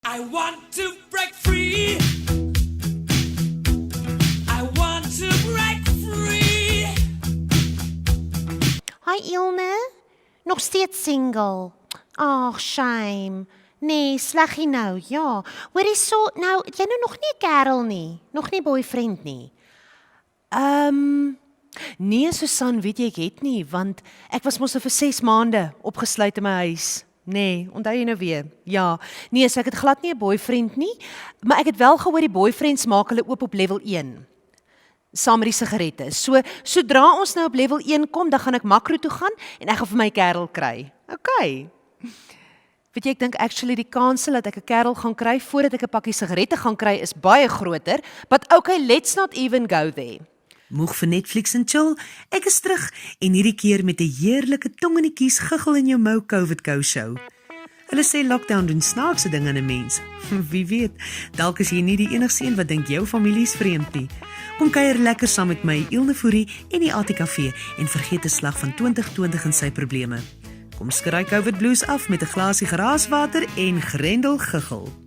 I want to break free. I want to break free. Hi Ilne, nog steeds single. Ag, shame. Nee, sleggie nou, ja. Hoorie so, nou, het jy nou nog nie 'n kerel nie, nog nie boyfriend nie. Nee Susan, weet jy ek het nie, want ek was mos nou vir 6 maande opgesluit in my huis. Nee, onthou jy nou weer? Ja, nee, so ek het glad nie 'n boyfriend nie, maar ek het wel gehoor die boyfriends maak hulle oop op level 1. Saam met die sigarette. So, sodra ons nou op level 1 kom, dan gaan ek makro toe gaan en ek gaan vir my kerel kry. Okay. Weet jy, ek dink actually die kans dat ek 'n kerel gaan kry voordat ek 'n pakkie sigarette gaan kry is baie groter, but okay, let's not even go there. Moeg vir Netflix en chill, ek is terug en hierdie keer met 'n heerlike tong in die kies giggel in jou mou COVID Go show. Hulle sê lockdown doen snaakse dinge aan 'n mens. Wie weet, dalk is jy nie die enigste een wat dink jou familie is vreemd nie. Kom kuier lekker saam met my, Ilne Fourie en die ATKV en vergeet 'n slag van 2020 en sy probleme. Kom skryk COVID blues af met 'n glasie geraaswater en Grendel giggel.